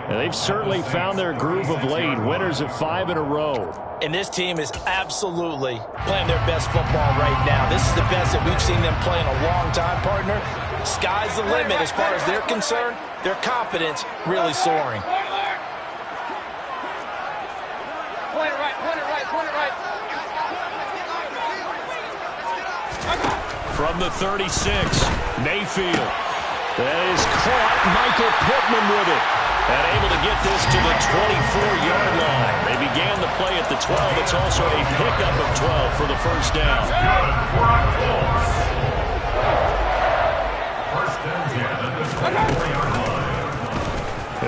And they've certainly found their groove of late, winners of 5 in a row. And this team is absolutely playing their best football right now. This is the best that we've seen them play in a long time, partner. Sky's the limit as far as they're concerned. Their confidence really soaring. Point it right, point it right, point it right. From the 36, Mayfield. That is caught. Michael Pittman with it. And able to get this to the 24-yard line. They began the play at the 12. It's also a pickup of 12 for the first down.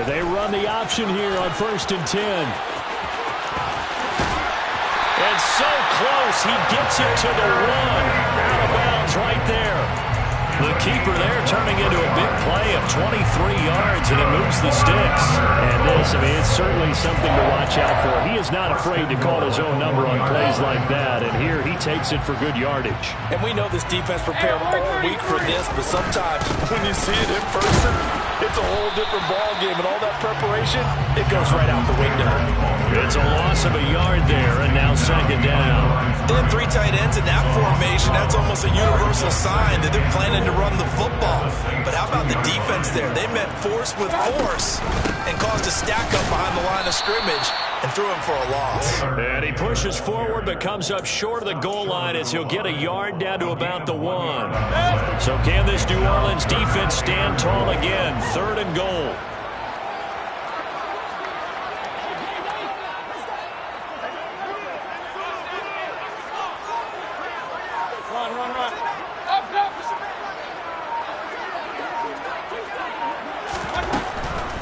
They run the option here on 1st and 10. And so close, he gets it to the 1. Out of bounds right there. The keeper there turning into a big play of 23 yards, and it moves the sticks. And this, I mean, it's certainly something to watch out for. He is not afraid to call his own number on plays like that, and here he takes it for good yardage. And we know this defense prepared all week for this, but sometimes when you see it in person, it's a whole different ball game, and all that preparation, it goes right out the window. It's a loss of a yard there, and now 2nd down. Then 3 tight ends in that formation, that's almost a universal sign that they're planning to run the football. But how about the defense there? They met force with force and caused a stack up behind the line of scrimmage and threw him for a loss. And he pushes forward but comes up short of the goal line as he'll get a yard down to about the 1. So can this New Orleans defense stand tall again? 3rd and goal.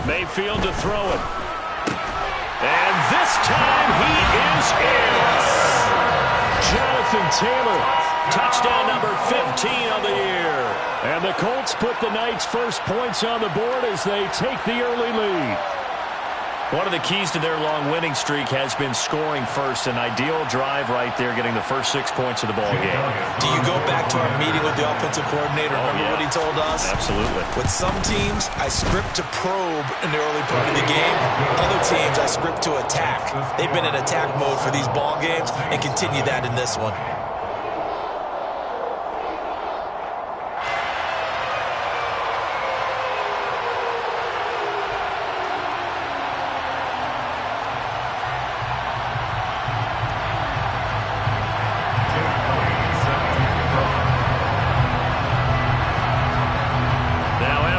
Mayfield to throw it. And this time he is in. Jonathan Taylor, touchdown number 15 of the year. And the Colts put the Knights' first points on the board as they take the early lead. One of the keys to their long winning streak has been scoring first. An ideal drive right there, getting the first 6 points of the ball game. Do you go back to our meeting with the offensive coordinator? Remember what he told us? Absolutely. With some teams, I script to probe in the early part of the game. Other teams, I script to attack. They've been in attack mode for these ball games and continue that in this one.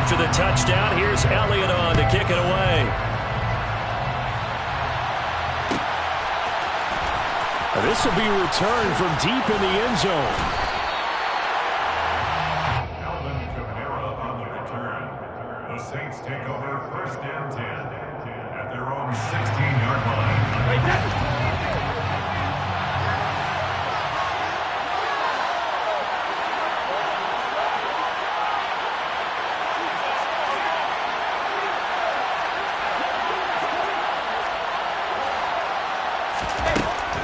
After the touchdown, here's Elliott on to kick it away. This will be returned from deep in the end zone. On the return. The Saints take over 1st and 10 at their own 16-yard line.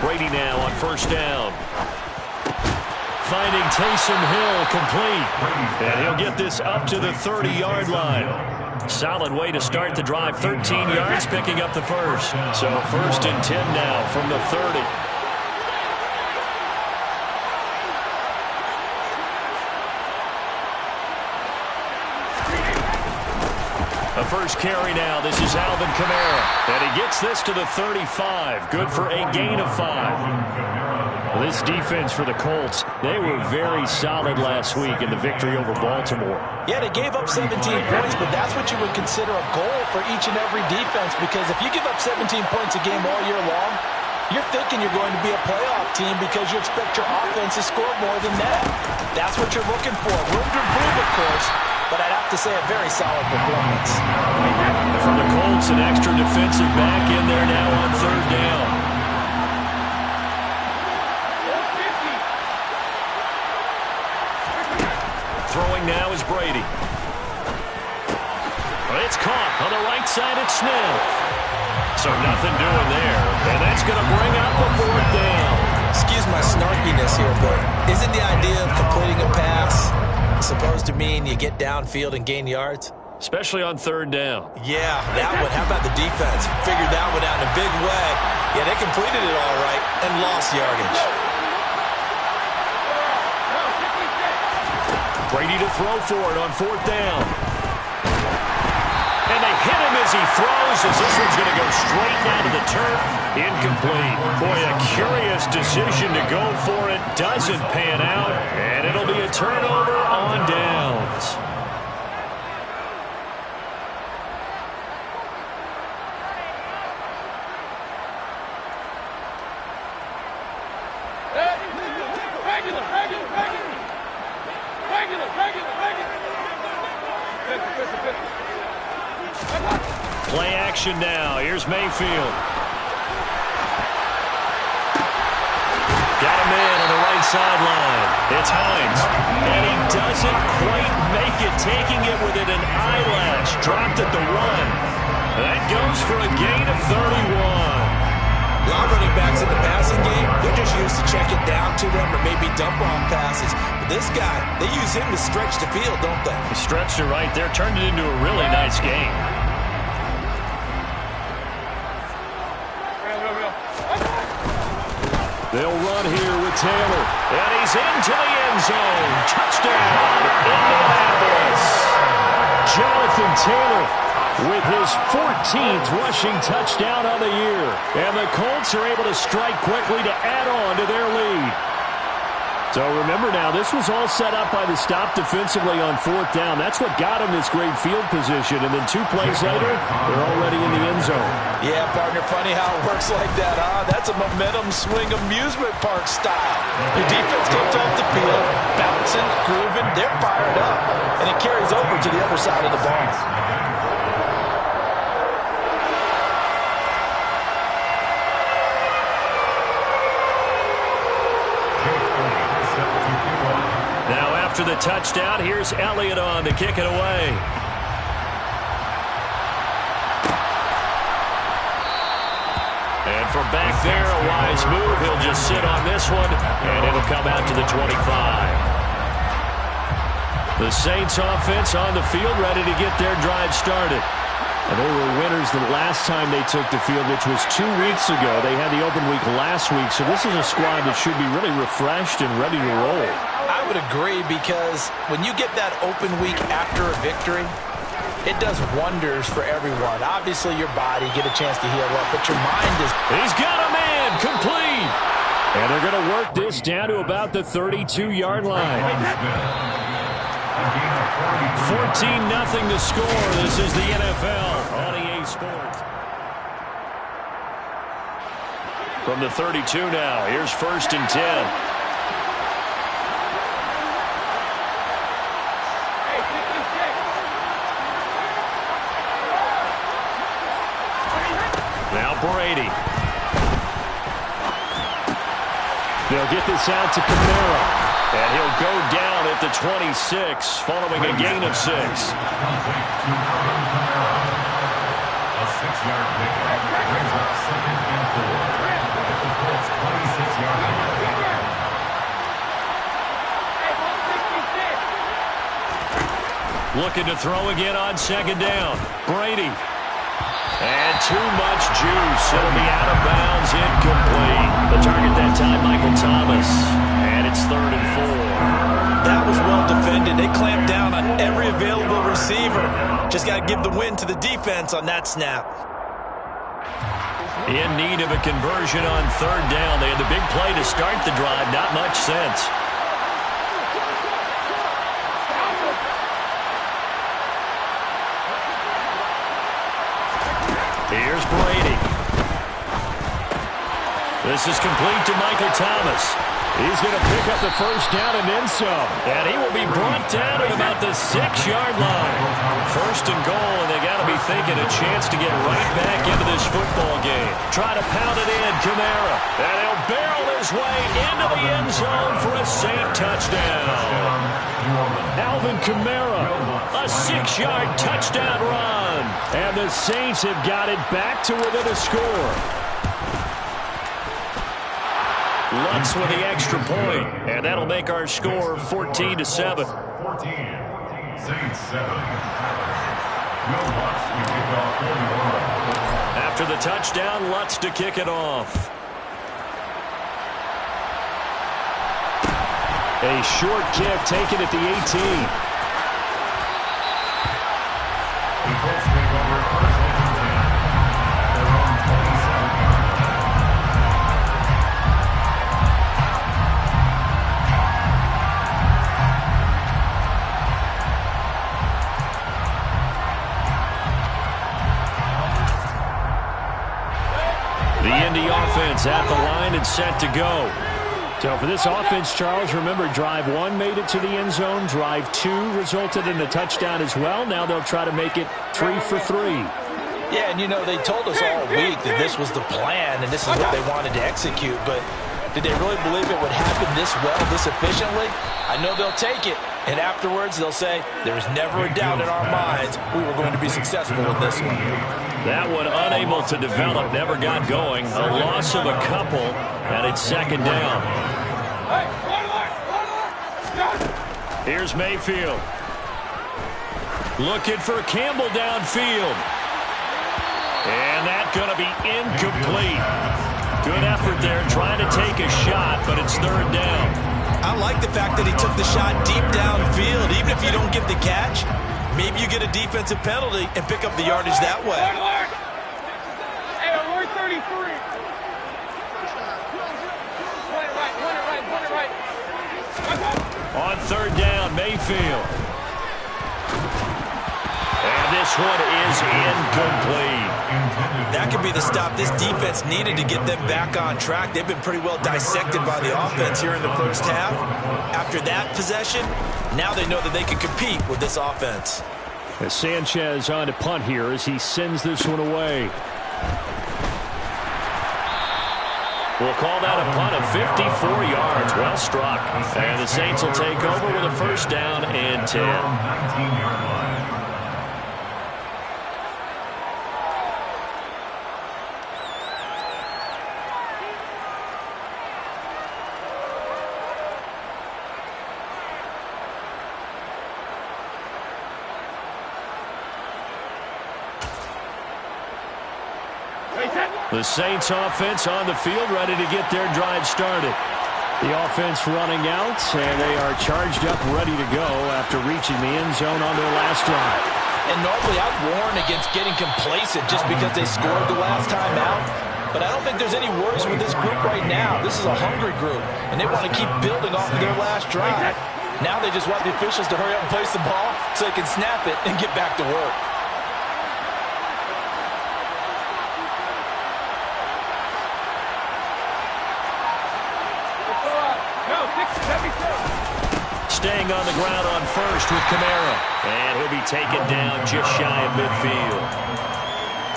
Brady now on 1st down. Finding Taysom Hill complete. And he'll get this up to the 30-yard line. Solid way to start the drive. 13 yards, picking up the first. So 1st and 10 now from the 30. A first carry now. This is Alvin Kamara. And he gets this to the 35. Good for a gain of 5. This defense for the Colts, they were very solid last week in the victory over Baltimore. Yeah, they gave up 17 points, but that's what you would consider a goal for each and every defense, because if you give up 17 points a game all year long, you're thinking you're going to be a playoff team because you expect your offense to score more than that. That's what you're looking for. Room to improve, of course, but I'd have to say a very solid performance. For the Colts, an extra defensive back in there now on 3rd down. Throwing now is Brady. It's caught on the right side at Smith. So nothing doing there. And that's going to bring up a 4th down. Excuse my snarkiness here, but isn't the idea of completing a pass supposed to mean you get downfield and gain yards? especially on third down. Yeah, that one. How about the defense? Figured that one out in a big way. Yeah, they completed it all right and lost yardage. Brady to throw for it on fourth down. And they hit him as he throws, as this one's going to go straight down to the turf. Incomplete. Boy, a curious decision to go for it. Doesn't pan out, and it'll be a turnover on downs. Play action now. Here's Mayfield. Got him in on the right sideline. It's Hines. And he doesn't quite make it, taking it within an eyelash. Dropped at the 1. That goes for a gain of 31. A lot of running backs in the passing game, they're just used to check it down to them or maybe dump off passes. But this guy, they use him to stretch the field, don't they? He stretched it right there, turned it into a really nice game. They'll run here with Taylor. And he's into the end zone. Touchdown, Indianapolis. Jonathan Taylor with his 14th rushing touchdown of the year. And the Colts are able to strike quickly to add on to their lead. So remember now, this was all set up by the stop defensively on fourth down. That's what got him this great field position. And then 2 plays later, they're already in the end zone. Yeah, partner, funny how it works like that, huh? That's a momentum swing amusement park style. Your defense comes off the field, bouncing, grooving, they're fired up. And it carries over to the other side of the ball. Now after the touchdown, here's Elliott on to kick it away. And from back there, a wise move. He'll just sit on this one, and it'll come out to the 25. The Saints offense on the field, ready to get their drive started. And they were winners the last time they took the field, which was 2 weeks ago. They had the open week last week, so this is a squad that should be really refreshed and ready to roll. I would agree, because when you get that open week after a victory, it does wonders for everyone. Obviously, your body get a chance to heal up, but your mind is... He's got a man, complete. And they're going to work this down to about the 32-yard line. 14-0 to score. This is the NFL on EA Sports. From the 32 now, here's 1st and 10. Now Brady. They'll get this out to Camara. And he'll go down at the 26, following a gain of 6. A 6-yard pickup brings up 2nd and 4 at the Colts' 26-yard line. Looking to throw again on 2nd down. Brady. And too much juice. It'll be out of bounds, incomplete. The target that time, Michael Thomas. And it's 3rd and 4. That was well defended. They clamped down on every available receiver. Just got to give the win to the defense on that snap. In need of a conversion on 3rd down. They had the big play to start the drive. Not much sense. Here's Brady. This is complete to Michael Thomas. He's going to pick up the 1st down and then some. And he will be brought down at about the 6-yard line. 1st and goal, and they got to be thinking a chance to get right back into this football game. Try to pound it in, Camara. And he'll barrel his way into the end zone for a Saint touchdown. Alvin Kamara, a 6-yard touchdown run. And the Saints have got it back to within a score. Lutz with the extra point, and that'll make our score 14-7. 14, Saints 7. After the touchdown, Lutz to kick it off. A short kick taken at the 18. The Colts take over first and 10 at their own 27-yard line. The Indy offense at the line and set to go. So for this offense, Charles, remember, drive 1 made it to the end zone. Drive 2 resulted in a touchdown as well. Now they'll try to make it 3 for 3. Yeah, and you know, they told us all week that this was the plan and this is what they wanted to execute. But did they really believe it would happen this well, this efficiently? I know they'll take it. And afterwards, they'll say, there's never a doubt in our minds we were going to be successful with this one. That one unable to develop, never got going. A loss of a couple, and it's second down. Here's Mayfield. Looking for Campbell downfield. And that's going to be incomplete. Good effort there, trying to take a shot, but it's third down. I like the fact that he took the shot deep downfield. Even if you don't get the catch, maybe you get a defensive penalty and pick up the yardage that way. Hey, we're 33. Point it right. On third down, Mayfield. And this one is incomplete. That could be the stop this defense needed to get them back on track. They've been pretty well dissected by the offense here in the first half. After that possession, now they know that they can compete with this offense. As Sanchez on to punt here as he sends this one away. We'll call that a punt of 54 yards. Well struck. And the Saints will take over with a first down and 10. 19-yard line. The Saints offense on the field, ready to get their drive started. The offense running out, and they are charged up, ready to go after reaching the end zone on their last drive. And normally I'd warn against getting complacent just because they scored the last time out. But I don't think there's any worries with this group right now. This is a hungry group, and they want to keep building off of their last drive. Now they just want the officials to hurry up and place the ball so they can snap it and get back to work. Staying on the ground on first with Kamara. And he'll be taken down just shy of midfield.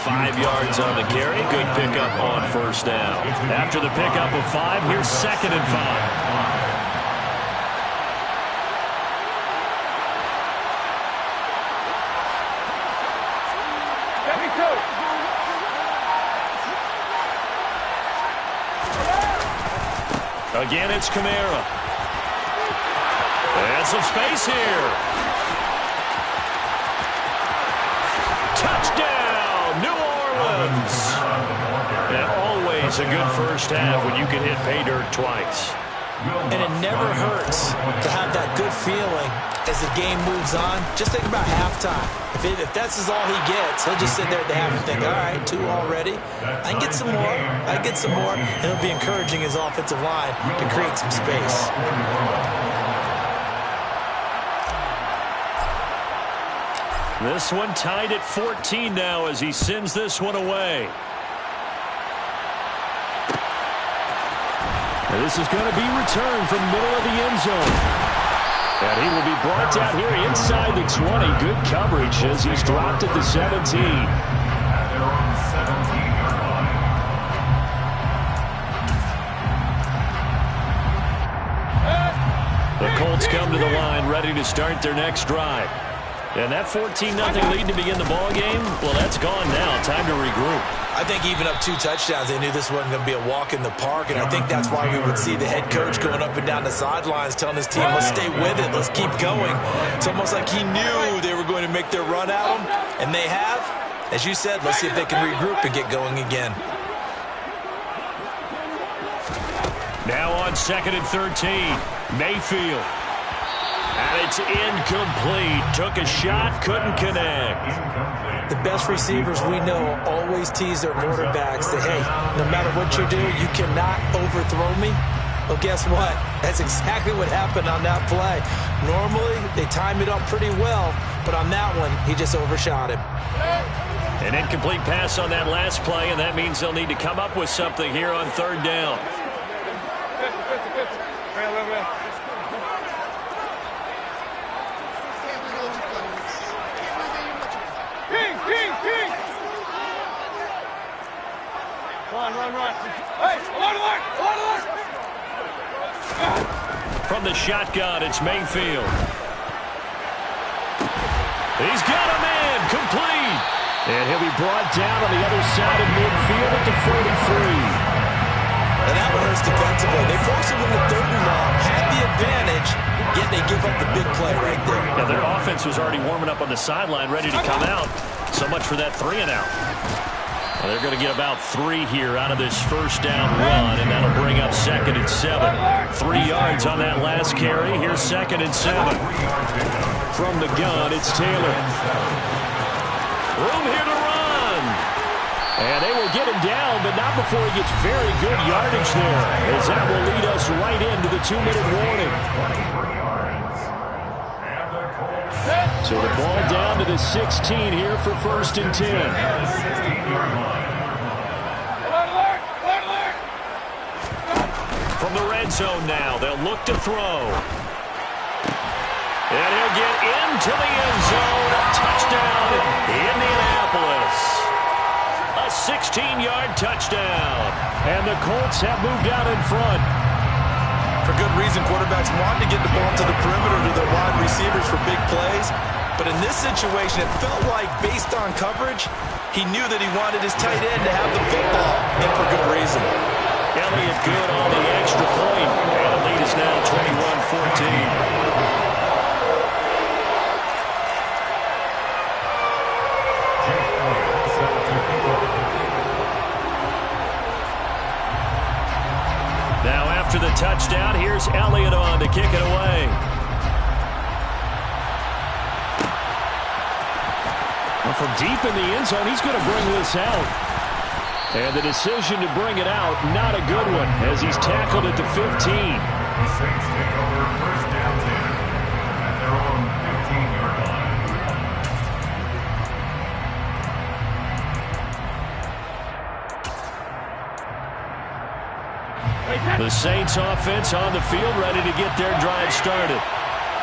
5 yards on the carry. Good pickup on first down. After the pickup of 5, here's second and 5. Again, it's Kamara. And some space here. Touchdown, New Orleans. And always a good first half when you can hit pay dirt twice. And it never hurts to have that good feeling as the game moves on. Just think about halftime. If that's all he gets, he'll just sit there at the half and think, all right, 2 already. I can get some more. I can get some more. And it'll be encouraging his offensive line to create some space. This one tied at 14 now as he sends this one away. And this is going to be returned from middle of the end zone. And he will be brought down here inside the 20. Good coverage as he's dropped at the 17. At their own 17-yard line. The Colts come to the line ready to start their next drive. And that 14-0 lead to begin the ball game, well, that's gone now. Time to regroup. I think even up 2 touchdowns, they knew this wasn't going to be a walk in the park, and I think that's why we would see the head coach going up and down the sidelines telling his team, let's stay with it, let's keep going. It's almost like he knew they were going to make their run at him, and they have. As you said, let's see if they can regroup and get going again. Now on 2nd and 13, Mayfield. And it's incomplete. Took a shot, couldn't connect. The best receivers we know always tease their quarterbacks that, hey, no matter what you do, you cannot overthrow me. Well, guess what? That's exactly what happened on that play. Normally, they time it up pretty well, but on that one, he just overshot him. An incomplete pass on that last play, and that means they'll need to come up with something here on 3rd down. Run. Hey, alert! From the shotgun, it's Mayfield. He's got a man, complete. And he'll be brought down on the other side of midfield at the 43. And that one hurts defensively. They forced him into 3rd and long, had the advantage, yet they give up the big play right there. Yeah, their offense was already warming up on the sideline, ready to come out. So much for that 3 and out. Well, they're going to get about 3 here out of this 1st down run, and that'll bring up 2nd and 7. 3 yards on that last carry. Here's 2nd and 7. From the gun, it's Taylor. Room here to run. And they will get him down, but not before he gets very good yardage there, as that will lead us right into the 2-minute warning. So the ball down to the 16 here for 1st and 10. From the red zone now, they'll look to throw. And he'll get into the end zone. A touchdown, Indianapolis. A 16-yard touchdown. And the Colts have moved out in front. For good reason, quarterbacks want to get the ball to the perimeter to their wide receivers for big plays. But in this situation, it felt like, based on coverage, he knew that he wanted his tight end to have the football, and for good reason. Elliott good on the extra point. And the lead is now 21-14. Now after the touchdown, here's Elliott on to kick it away. Well, from deep in the end zone, he's going to bring this out. And the decision to bring it out, not a good one, as he's tackled at the 15. The Saints take over 1st down 10 at their own 15-yard line. The Saints offense on the field, ready to get their drive started.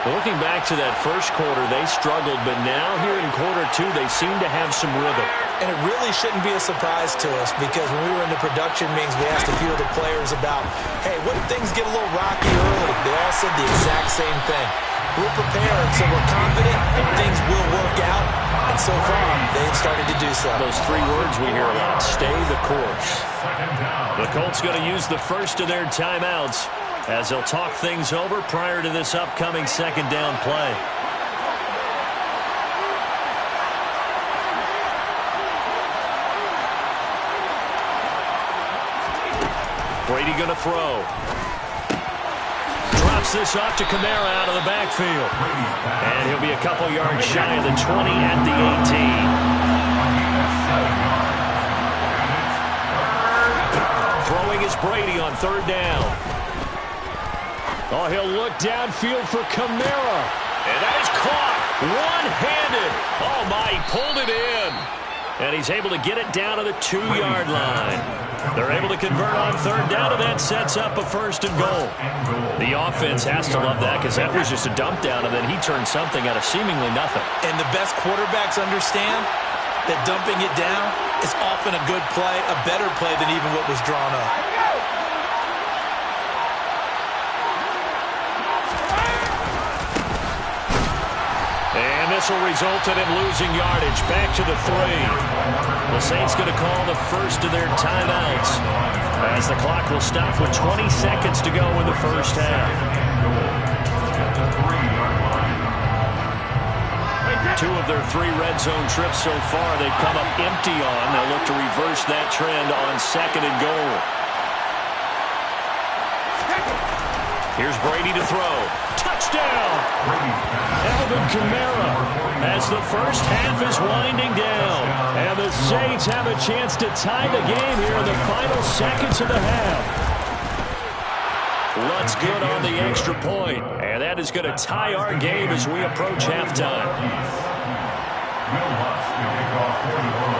Looking back to that 1st quarter, they struggled, but now here in quarter 2, they seem to have some rhythm. And it really shouldn't be a surprise to us, because when we were in the production meetings, we asked a few of the players about, hey, what if things get a little rocky early? They all said the exact same thing. We're prepared, so we're confident things will work out. And so far, they've started to do so. Those 3 words we hear a lot, stay the course. The Colts going to use the first of their timeouts as they'll talk things over prior to this upcoming 2nd down play. Brady going to throw. Drops this off to Kamara out of the backfield. And he'll be a couple yards shy of the 20 at the 18. Throwing is Brady on 3rd down. Oh, he'll look downfield for Kamara. And that is caught one-handed. Oh, my, he pulled it in. And he's able to get it down to the 2-yard line. They're able to convert on 3rd down, and that sets up a 1st and goal. The offense has to love that, because that was just a dump down, and then he turned something out of seemingly nothing. And the best quarterbacks understand that dumping it down is often a good play, a better play than even what was drawn up. And this will result in him losing yardage. Back to the 3. The Saints going to call the first of their timeouts as the clock will stop with 20 seconds to go in the first half. 2 of their 3 red zone trips so far they've come up empty on. They'll look to reverse that trend on 2nd and goal. Here's Brady to throw. Touchdown! Alvin Kamara as the first half is winding down. And the Saints have a chance to tie the game here in the final seconds of the half. Lutz good on the extra point. And that is going to tie our game as we approach halftime. Will Lutz to kick off 41.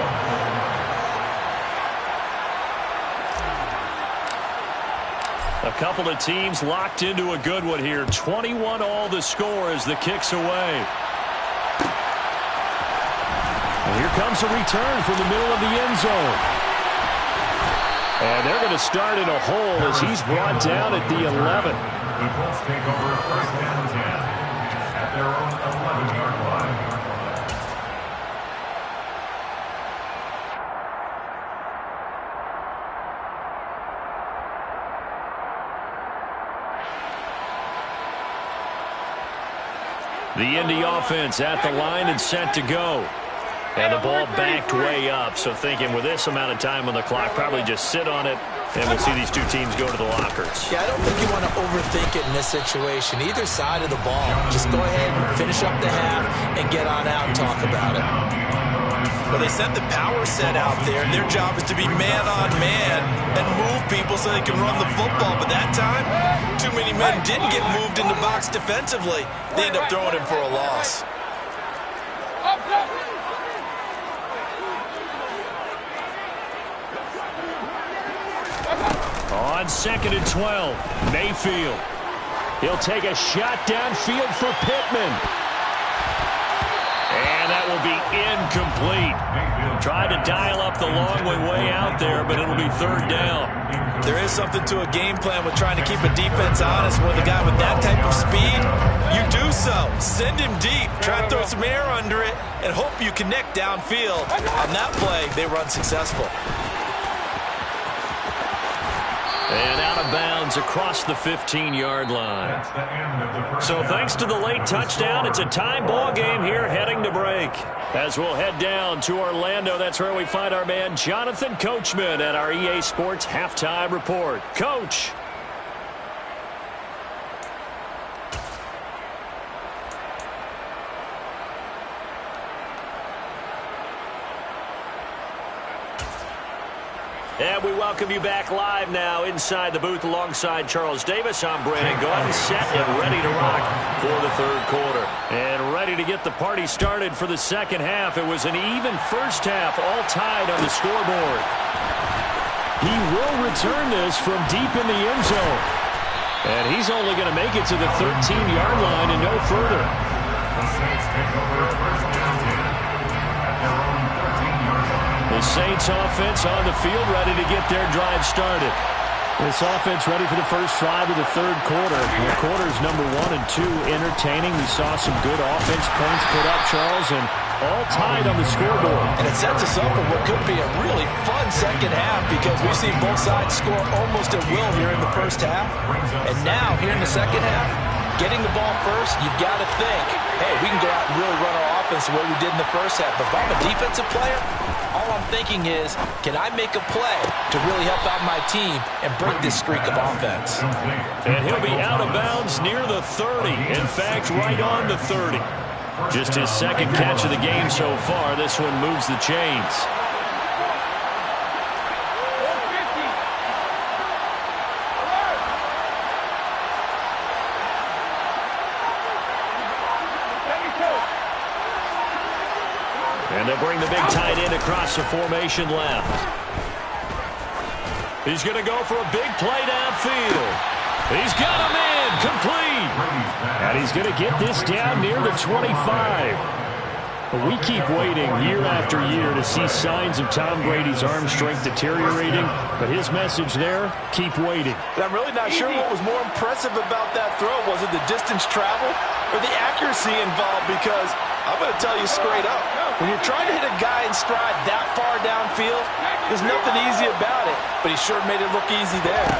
A couple of teams locked into a good one here. 21 all the score as the kick's away. And here comes a return from the middle of the end zone. And they're going to start in a hole as he's brought down at the 11. The Colts take over 1st and 10 at their own 11-yard line. The Indy offense at the line and set to go. And the ball backed way up. So thinking with this amount of time on the clock, probably just sit on it, and we'll see these 2 teams go to the lockers. Yeah, I don't think you want to overthink it in this situation. Either side of the ball. Just go ahead and finish up the half and get on out and talk about it. Well, they sent the power set out there, and their job is to be man-on-man and move people so they can run the football. But that time, too many men didn't get moved in the box defensively. They end up throwing him for a loss. On 2nd and 12, Mayfield. He'll take a shot downfield for Pittman. And that will be incomplete. Tried to dial up the long way out there, but it'll be 3rd down. There is something to a game plan with trying to keep a defense honest. With a guy with that type of speed, you do so. Send him deep. Try to throw some air under it and hope you connect downfield. On that play, they run successful. And out of bounds across the 15-yard line. So thanks to the late touchdown, it's a tie ball game here heading to break. As we'll head down to Orlando, that's where we find our man Jonathan Coachman at our EA Sports Halftime Report. Coach. And we welcome you back live now inside the booth alongside Charles Davis. I'm Brandon Gaudin, set and ready to rock for the 3rd quarter. And ready to get the party started for the 2nd half. It was an even first half, all tied on the scoreboard. He will return this from deep in the end zone. And he's only going to make it to the 13-yard line and no further. The Saints take over 1st and 10 at their own 13-yard line. The Saints offense on the field ready to get their drive started. This offense ready for the first drive of the 3rd quarter. Quarters number 1 and 2 entertaining. We saw some good offense points put up, Charles, and all tied on the scoreboard. And it sets us up for what could be a really fun 2nd half because we've seen both sides score almost at will here in the first half. And now, here in the 2nd half, getting the ball first, you've got to think, hey, we can go out and really run our offense the way we did in the first half. But if I'm a defensive player, all I'm thinking is, can I make a play to really help out my team and break this streak of offense? And he'll be out of bounds near the 30. In fact, right on the 30. Just his 2nd catch of the game so far. This one moves the chains. And they'll bring the big tight end across the formation left. He's going to go for a big play downfield. He's got him in, complete. And he's going to get this down near the 25. But we keep waiting year after year to see signs of Tom Brady's arm strength deteriorating. But his message there, keep waiting. But I'm really not sure what was more impressive about that throw. Was it the distance travel or the accuracy involved, because I'm going to tell you straight up, when you're trying to hit a guy in stride that far downfield, there's nothing easy about it, but he sure made it look easy there.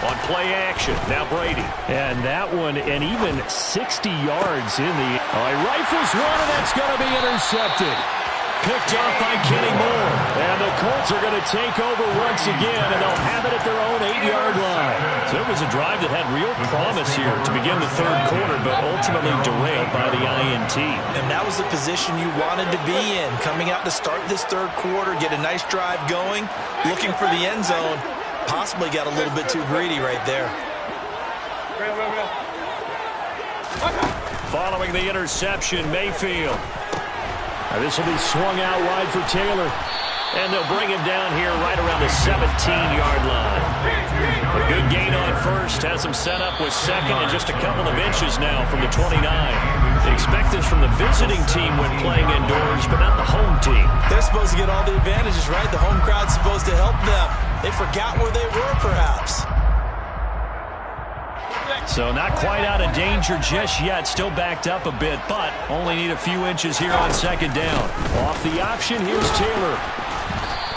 On play action, now Brady. And that one, and even 60 yards in the... He rifles one, and that's going to be intercepted. Picked off by Kenny Moore. And the Colts are going to take over once again, and they'll have it at their own 8-yard line. So it was a drive that had real promise here to begin the third quarter, but ultimately derailed by the INT. And that was the position you wanted to be in, coming out to start this third quarter, get a nice drive going, looking for the end zone. Possibly got a little bit too greedy right there. Following the interception, Mayfield. This will be swung out wide for Taylor. And they'll bring him down here right around the 17-yard line. A good gain on first. Has him set up with second and just a couple of inches now from the 29. They expect this from the visiting team when playing indoors, but not the home team. They're supposed to get all the advantages, right? The home crowd's supposed to help them. They forgot where they were, perhaps. So not quite out of danger just yet. Still backed up a bit, but only need a few inches here on second down. Off the option, here's Taylor.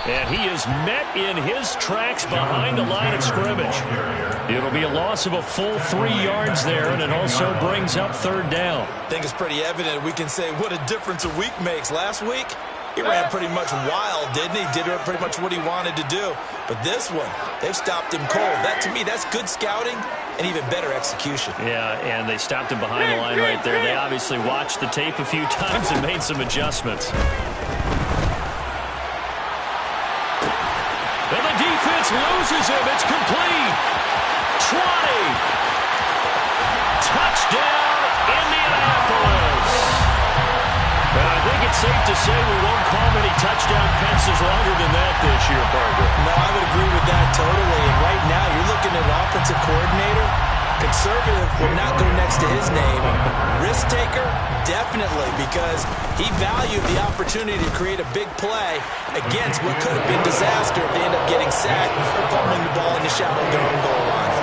And he is met in his tracks behind the line of scrimmage. It'll be a loss of a full 3 yards there, and it also brings up third down. I think it's pretty evident. We can say what a difference a week makes. Last week, he ran pretty much wild, didn't he? Did pretty much what he wanted to do. But this one, they've stopped him cold. That, to me, that's good scouting and even better execution. Yeah, and they stopped him behind the line right there. They obviously watched the tape a few times and made some adjustments. And the defense loses him. It's complete. 20. Touchdown, Indianapolis. And I think it's safe to say we won't call many touchdown passes longer than that this year, Parker. No, I would agree with that totally. And right now, you're looking at an offensive coordinator. Conservative would not go next to his name. Risk taker, definitely, because he valued the opportunity to create a big play against what could have been disaster if they end up getting sacked or fumbling the ball in the shadow of their own goal line.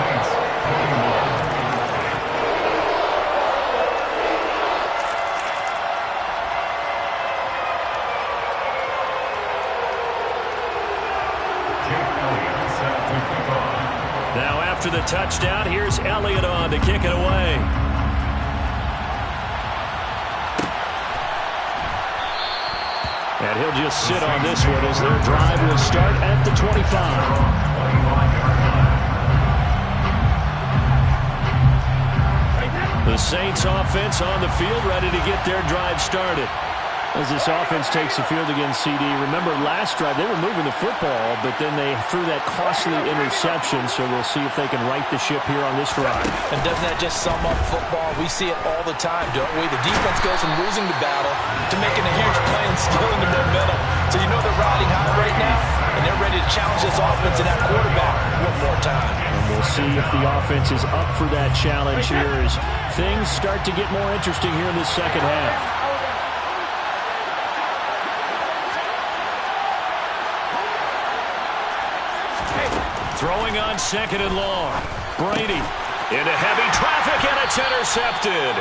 Now after the touchdown, here's Elliott on to kick it away. And he'll just sit on this one as their drive will start at the 25. The Saints offense on the field ready to get their drive started. As this offense takes the field against CD, remember last drive they were moving the football, but then they threw that costly interception, so we'll see if they can right the ship here on this drive. And doesn't that just sum up football? We see it all the time, don't we? The defense goes from losing the battle to making a huge play and stealing the momentum. So you know they're riding high right now, and they're ready to challenge this offense and that quarterback one more time. And we'll see if the offense is up for that challenge here as things start to get more interesting here in the second half. Throwing on second and long. Brady into heavy traffic, and it's intercepted.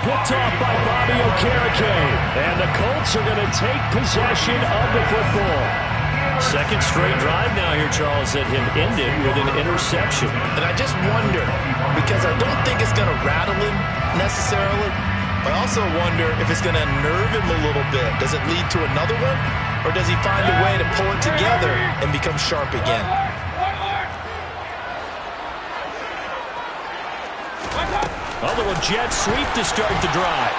Picked off by Bobby Okereke. And the Colts are going to take possession of the football. Second straight drive now here, Charles, that have ended with an interception. And I just wonder, because I don't think it's going to rattle him necessarily, but I also wonder if it's going to unnerve him a little bit. Does it lead to another one? Or does he find a way to pull it together and become sharp again? A little jet sweep to start the drive.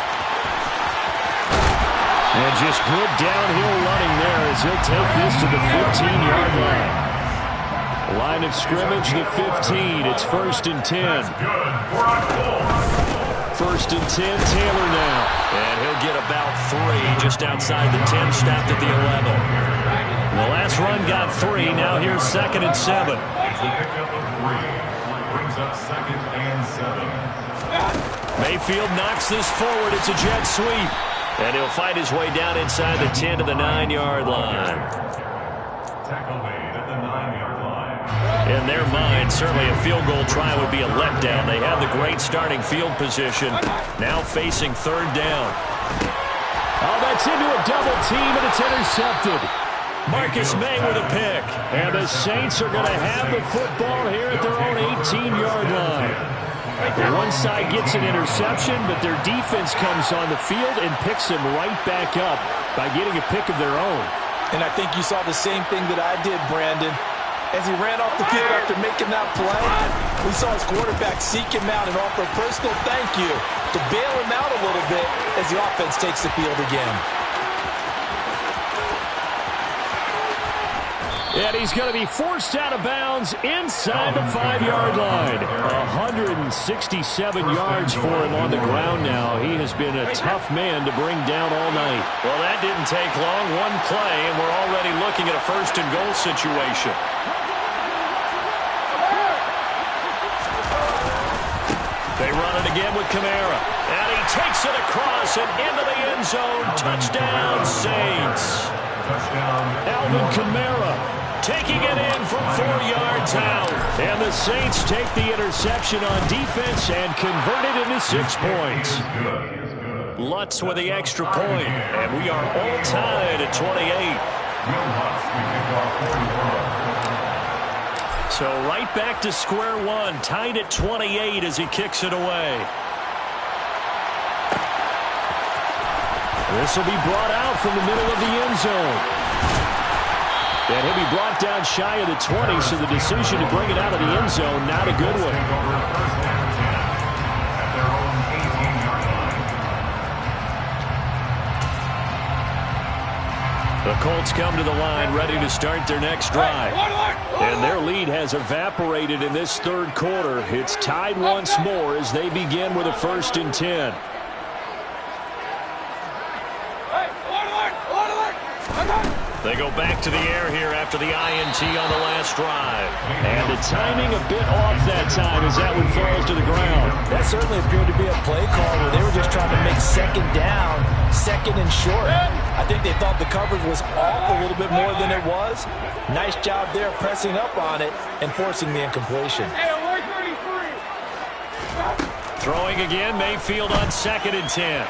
And just good downhill running there as he'll take this to the 15-yard line. Line of scrimmage, the 15. It's 1st and 10. 1st and 10, Taylor now. And he'll get about 3 just outside the 10, stopped at the 11. The last run got 3. Now here's 2nd and 7. Brings up 2nd and 7. Mayfield knocks this forward. It's a jet sweep. And he'll fight his way down inside the 10 to the 9-yard line. tackle made at the 9-yard line. In their mind, certainly a field goal try would be a letdown. They had the great starting field position. Now facing third down. Oh, that's into a double team, and it's intercepted. Marcus May with a pick. And the Saints are going to have the football here at their own 18-yard line. One side gets an interception, but their defense comes on the field and picks them right back up by getting a pick of their own. And I think you saw the same thing that I did, Brandon. As he ran off the field after making that play, we saw his quarterback seek him out and offer a personal thank you to bail him out a little bit as the offense takes the field again. And he's going to be forced out of bounds inside the 5-yard line. 167 yards for him on the ground now. He has been a tough man to bring down all night. Well, that didn't take long. One play, and we're already looking at a first-and-goal situation. They run it again with Kamara. And he takes it across and into the end zone. Touchdown, Saints. Alvin Kamara taking it in from 4 yards out. And the Saints take the interception on defense and convert it into 6 points. Lutz with the extra point. And we are all tied at 28. So right back to square one, tied at 28 as he kicks it away. This will be brought out from the middle of the end zone. And he'll be brought down shy of the 20, so the decision to bring it out of the end zone, not a good one. The Colts come to the line ready to start their next drive. And their lead has evaporated in this third quarter. It's tied once more as they begin with a 1st and 10. They go back to the air here after the INT on the last drive. And the timing a bit off that time as that one falls to the ground. That certainly appeared to be a play call where they were just trying to make second down, second and short. I think they thought the coverage was off a little bit more than it was. Nice job there pressing up on it and forcing the incompletion. Throwing again, Mayfield on 2nd and 10.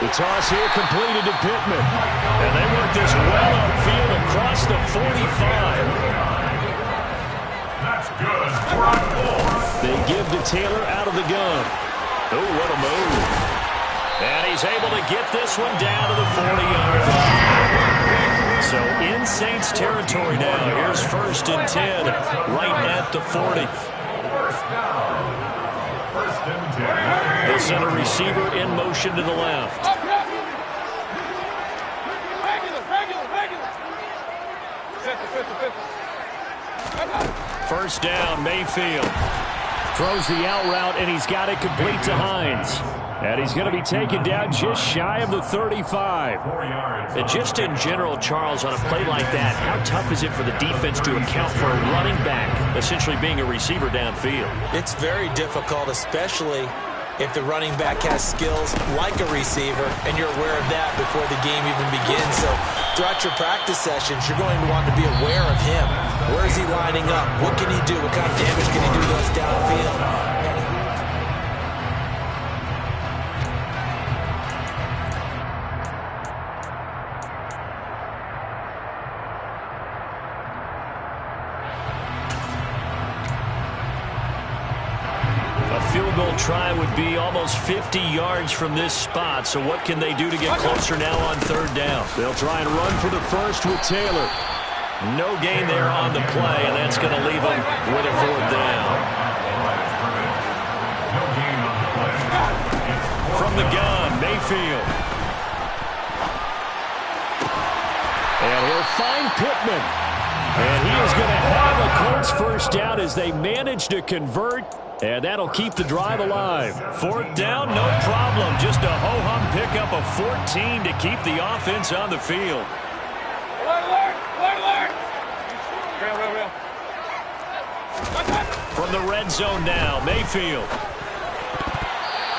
The toss here completed to Pittman. And they work this well upfield across the 45. That's good. They give to Taylor out of the gun. Oh, what a move. And he's able to get this one down to the 40-yard line. So in Saints territory now. Here's 1st and 10 right at the 40. They'll send a receiver in motion to the left. First down, Mayfield. Throws the out route, and he's got it complete to Hines. And he's going to be taken down just shy of the 35. And just in general, Charles, on a play like that, how tough is it for the defense to account for a running back essentially being a receiver downfield? It's very difficult, especially if the running back has skills like a receiver, and you're aware of that before the game even begins. So throughout your practice sessions, you're going to want to be aware of him. Where is he lining up? What can he do? What kind of damage can he do to us downfield? Field goal try would be almost 50 yards from this spot. So what can they do to get closer now on 3rd down? They'll try and run for the first with Taylor. No gain there on the play, and that's going to leave them with a 4th down. From the gun, Mayfield. And he'll find Pittman. And he is going to have a Colts first down as they manage to convert. And that'll keep the drive alive. 4th down, no problem. Just a ho-hum pickup of 14 to keep the offense on the field. From the red zone now, Mayfield.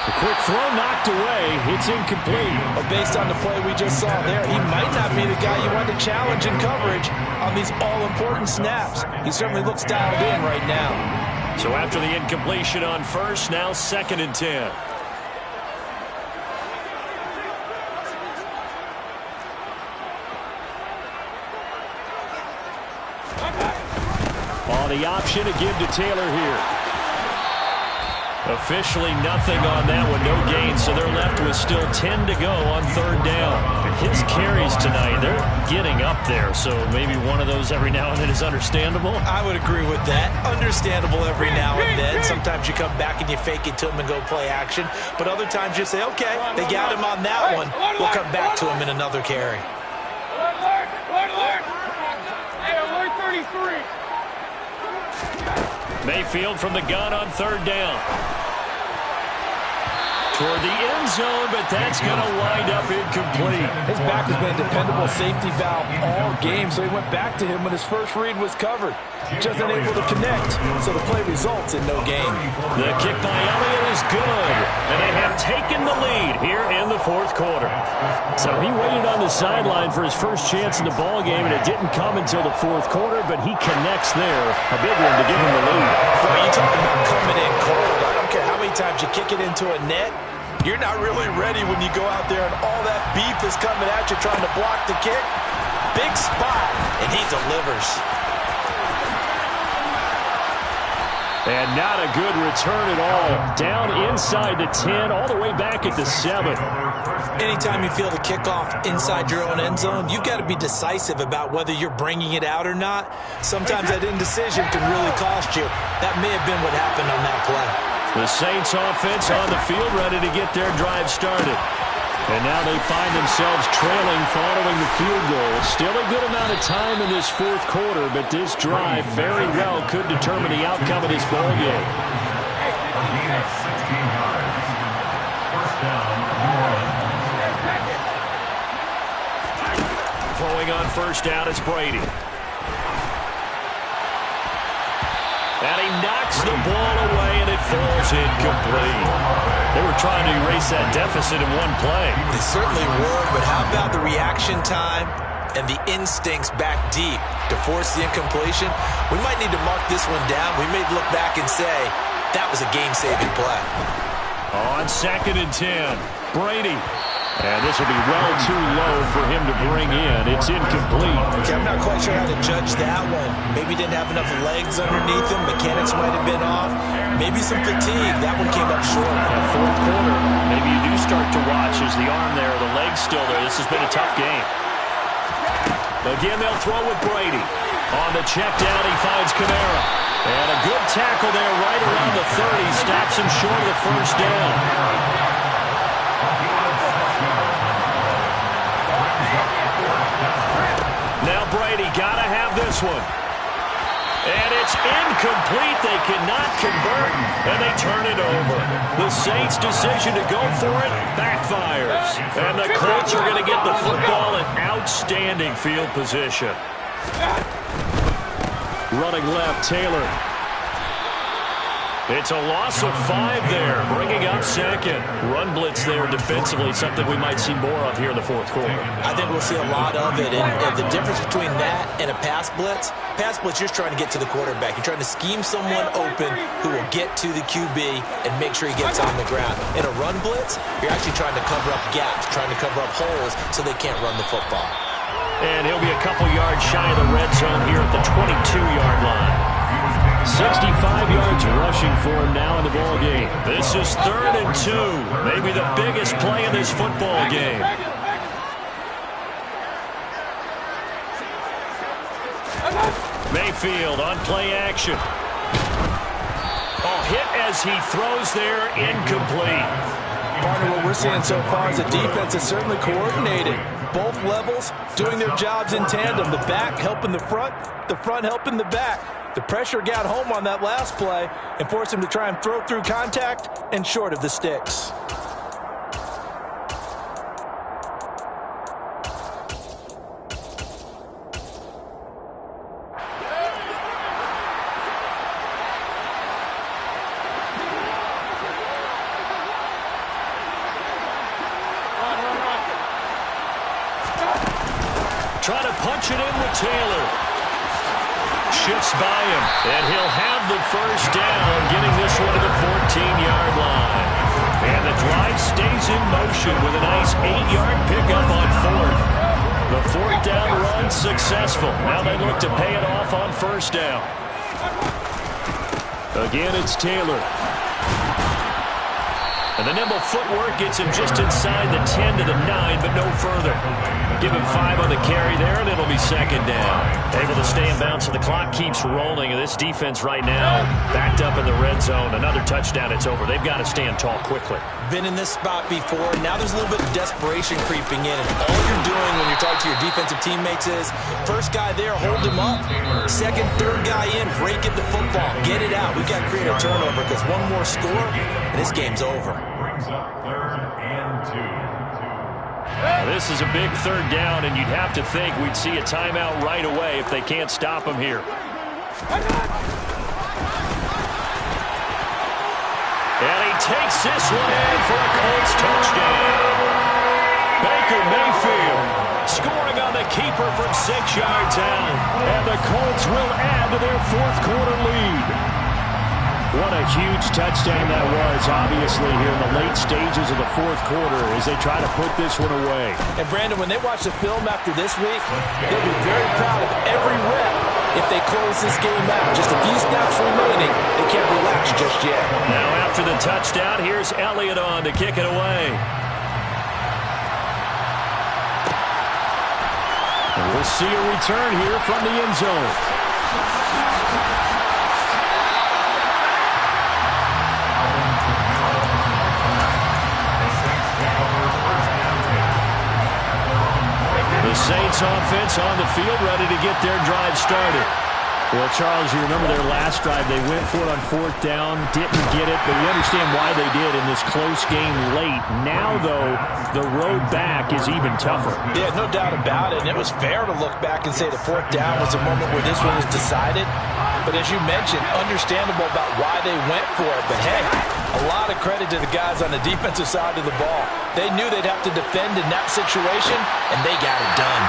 The Quick throw knocked away. It's incomplete. Well, based on the play we just saw there, he might not be the guy you want to challenge in coverage on these all-important snaps. He certainly looks dialed in right now. So after the incompletion on first, now 2nd and 10. On the option to give to Taylor here. Officially nothing on that one, no gain, so they're left with still 10 to go on 3rd down. His carries tonight, they're getting up there, so maybe one of those every now and then is understandable. I would agree with that. Understandable every now and then. Sometimes you come back and you fake it to him and go play action, but other times you say, okay, they got him on that one. We'll come back to him in another carry. Hey, alert 33. Mayfield from the gun on 3rd down. Toward the end zone, but that's going to wind up incomplete. His back has been a dependable safety valve all game, so he went back to him when his first read was covered. Just unable to connect, so the play results in no gain. The kick by Elliott is good, and they have taken the lead here in the 4th quarter. So he waited on the sideline for his first chance in the ball game, and it didn't come until the 4th quarter, but he connects there. A big one to give him the lead. Boy, you talk about coming in cold. I don't care how many times you kick it into a net. You're not really ready when you go out there and all that beef is coming at you trying to block the kick. Big spot, and he delivers. And not a good return at all. Down inside the 10, all the way back at the 7. Anytime you feel the kickoff inside your own end zone, you've got to be decisive about whether you're bringing it out or not. Sometimes that indecision can really cost you. That may have been what happened on that play. The Saints offense on the field ready to get their drive started. And now they find themselves trailing following the field goal. Still a good amount of time in this 4th quarter, but this drive very well could determine the outcome of this ball game. Throwing on 1st down, it's Brady. And he knocks the ball away, and it falls incomplete. They were trying to erase that deficit in one play. They certainly were, but how about the reaction time and the instincts back deep to force the incompletion? We might need to mark this one down. We may look back and say, that was a game-saving play. On 2nd and 10, Brady. And this will be well too low for him to bring in. It's incomplete. Okay, I'm not quite sure how to judge that one. Maybe didn't have enough legs underneath him. Mechanics might have been off. Maybe some fatigue. That one came up short. That 4th quarter, maybe you do start to watch as the arm there, the leg's still there. This has been a tough game. Again, they'll throw with Brady. On the check down, he finds Kamara. And a good tackle there right around the 30. Stops him short of the 1st down. Now Brady got to have this one. And it's incomplete. They cannot convert, and they turn it over. The Saints' decision to go for it backfires. And the Colts are going to get the football in outstanding field position. Running left, Taylor. It's a loss of 5 there, bringing up 2nd. Run blitz there defensively, something we might see more of here in the 4th quarter. I think we'll see a lot of it, and the difference between that and a pass blitz, you're trying to get to the quarterback. You're trying to scheme someone open who will get to the QB and make sure he gets on the ground. In a run blitz, you're actually trying to cover up gaps, trying to cover up holes so they can't run the football. And he'll be a couple yards shy of the red zone here at the 22-yard line. 65 yards rushing for him now in the ball game. This is 3rd and 2. Maybe the biggest play in this football game. Mayfield on play action. Oh, hit as he throws there, incomplete. Partner, what we're seeing so far is the defense is certainly coordinated. Both levels doing their jobs in tandem. The back helping the front helping the back. The pressure got home on that last play and forced him to try and throw through contact and short of the sticks. shifts by him, and he'll have the first down, getting this one to the 14-yard line. And the drive stays in motion with a nice 8-yard pickup on fourth. The fourth down run successful. Now they look to pay it off on first down. Again, it's Taylor. And the nimble footwork gets him just inside the 10 to the 9, but no further. Give him 5 on the carry there, and it'll be second down. Able to stay in bounds, so the clock keeps rolling. And this defense right now backed up in the red zone. Another touchdown, it's over. They've got to stand tall quickly. Been in this spot before. Now there's a little bit of desperation creeping in. And all you're doing when you're talking to your defensive teammates is, first guy there, hold him up. Second, third guy in, break it the football. Get it out. We've got to create a turnover because one more score, and this game's over. Brings up 3rd and 2. This is a big third down, and you'd have to think we'd see a timeout right away if they can't stop him here. And he takes this one in for a Colts touchdown. Baker Mayfield scoring on the keeper from 6 yards out. And the Colts will add to their fourth quarter lead. What a huge touchdown that was, obviously, here in the late stages of the fourth quarter as they try to put this one away. And, Brandon, when they watch the film after this week, they'll be very proud of every rep if they close this game out. Just a few snaps remaining. They can't relax just yet. Now, after the touchdown, here's Elliott on to kick it away. And we'll see a return here from the end zone. Saints offense on the field, ready to get their drive started. Well, Charles, you remember their last drive. They went for it on fourth down, didn't get it, but you understand why they did in this close game late. Now, though, the road back is even tougher. Yeah, no doubt about it. And it was fair to look back and say the fourth down was a moment where this one was decided. But as you mentioned, understandable about why they went for it. But, hey, a lot of credit to the guys on the defensive side of the ball. They knew they'd have to defend in that situation, and they got it done.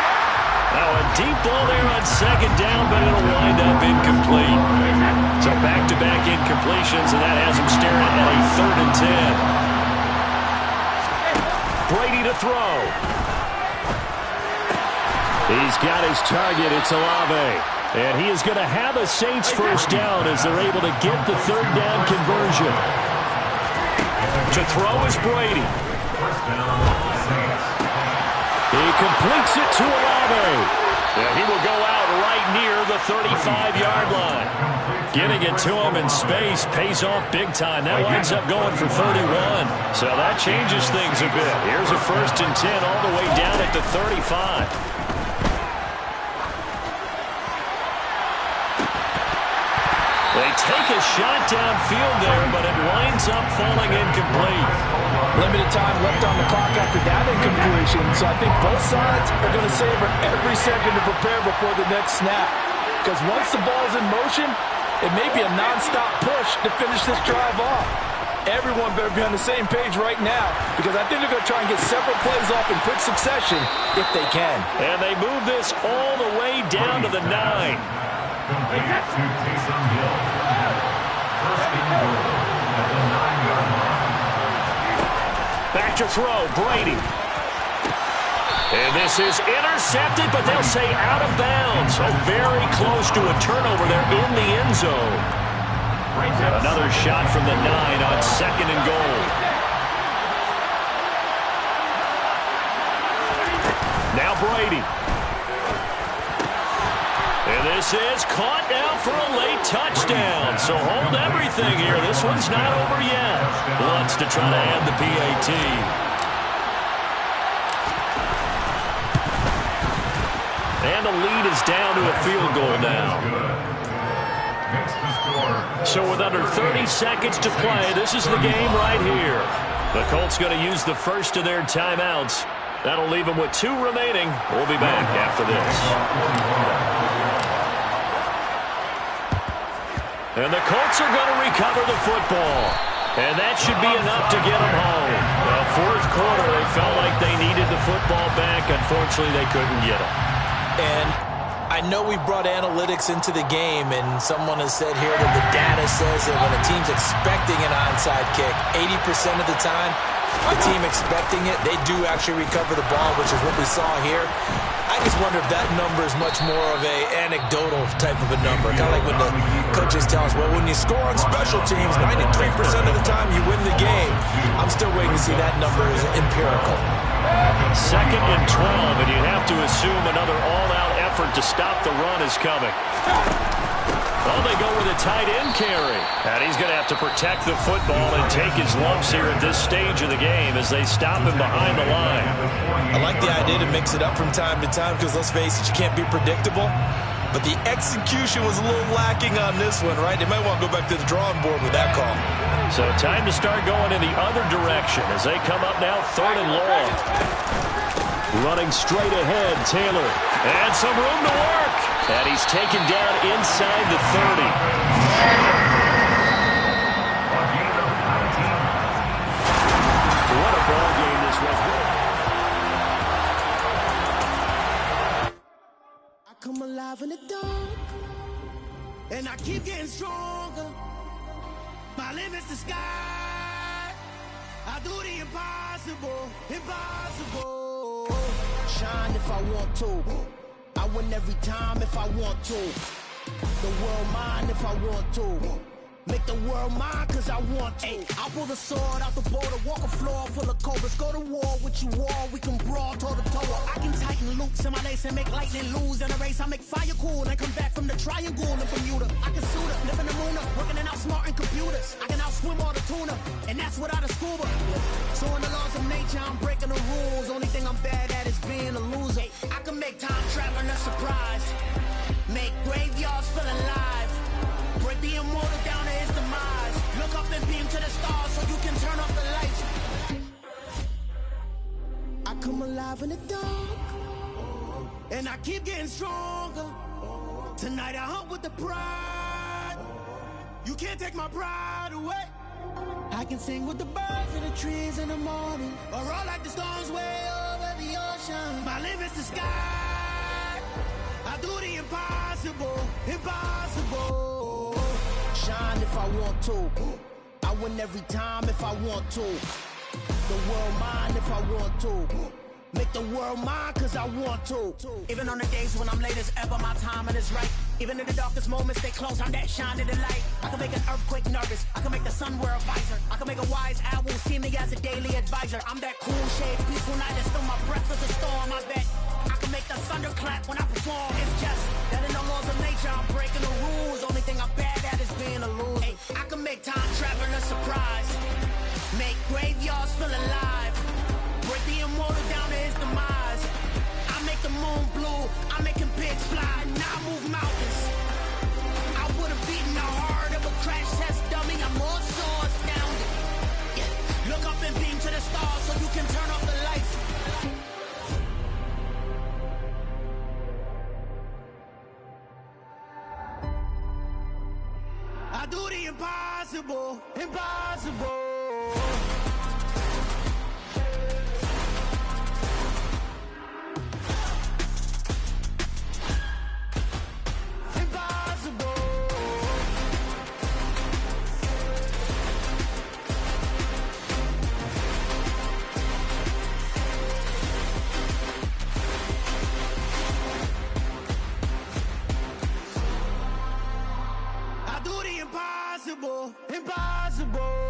Now a deep ball there on second down, but it'll wind up incomplete. So back-to-back incompletions, and that has him staring at a 3rd and 10. Brady to throw. He's got his target. It's Olave. And he is going to have a Saints first down as they're able to get the 3rd down conversion. To throw is Brady. He completes it to Olave. And he will go out right near the 35-yard line. Getting it to him in space pays off big time. That winds up going for 31. So that changes things a bit. Here's a 1st and 10 all the way down at the 35. They take a shot downfield there, but it winds up falling incomplete. Limited time left on the clock after that incompletion, so I think both sides are going to savor every second to prepare before the next snap. Because once the ball's in motion, it may be a nonstop push to finish this drive off. Everyone better be on the same page right now, because I think they're going to try and get several plays off in quick succession if they can. And they move this all the way down to the 9. Back to throw, Brady. And this is intercepted, but they'll say out of bounds. So very close to a turnover there in the end zone. Another shot from the 9 on 2nd and goal. Now Brady. And this is caught now for a late touchdown. So hold everything here. This one's not over yet. Wants to try to add the PAT. And the lead is down to a field goal now. So with under 30 seconds to play, this is the game right here. The Colts going to use the first of their timeouts. That'll leave them with 2 remaining. We'll be back after this. And the Colts are going to recover the football. And that should be enough to get them home. Well, fourth quarter, they felt like they needed the football back. Unfortunately, they couldn't get it. And I know we brought analytics into the game, and someone has said here that the data says that when a team's expecting an onside kick, 80% of the time, the team expecting it, they do actually recover the ball, which is what we saw here. I just wonder if that number is much more of a anecdotal type of a number. Kind of like when the coaches tell us, well, when you score on special teams, 93% of the time you win the game. I'm still waiting to see that number is empirical. 2nd and 12, and you'd have to assume another all-out effort to stop the run is coming. Well, they go with a tight end carry. And he's going to have to protect the football and take his lumps here at this stage of the game as they stop him behind the line. I like the idea to mix it up from time to time because, let's face it, you can't be predictable. But the execution was a little lacking on this one, right? They might want to go back to the drawing board with that call. So time to start going in the other direction as they come up now 3rd and long. Running straight ahead, Taylor. And some room to work. And he's taken down inside the 30. What a ball game this was. I come alive in the dark, and I keep getting stronger. My limit's the sky. I do the impossible, impossible. Shine if I want to. I win every time if I want to. The world mine if I want to. Make the world mine cause I want to. I pull the sword out the border, walk a floor full of cobras. Go to war with you all, we can brawl toe to toe. I can tighten loops in my lace and make lightning lose in a race. I make fire cool and come back from the triangle in Bermuda. I can suit up, live in the moon up, working and outsmarting computers. I can outswim all the tuna, and that's without a scuba. So in the laws of nature, I'm breaking the rules. Only thing I'm bad at is being a loser. I can make time traveling a surprise. Make graveyards feel alive. Break the immortal down to his demise. Look up and beam to the stars so you can turn off the lights. I come alive in the dark, and I keep getting stronger. Tonight I hunt with the pride. You can't take my pride away. I can sing with the birds and the trees in the morning, or roll like the storms way over the ocean. My limit's the sky. I do the impossible, impossible. Shine if I want to. I win every time if I want to. The world mine if I want to. Make the world mine cause I want to. Even on the days when I'm late as ever, my timing is right. Even in the darkest moments, stay close, I'm that shine in the light. I can make an earthquake nervous, I can make the sun wear a visor. I can make a wise owl see me as a daily advisor. I'm that cool shade, peaceful night, and still my breath is a storm, I bet. I can make the thunder clap when I perform. It's just that in the laws of nature, I'm breaking the rules. Only thing I'm bad at is being a loser. Hey, I can make time travel a surprise. Make graveyards feel alive. Break the immortal down to his demise. I make the moon blue. I'm making pigs fly. Now I move mountains. I would have beaten the heart of a crash test dummy. I'm more so astounded. Yeah. Look up and beam to the stars so you can turn off the lights. I do the impossible, impossible. Impossible, impossible.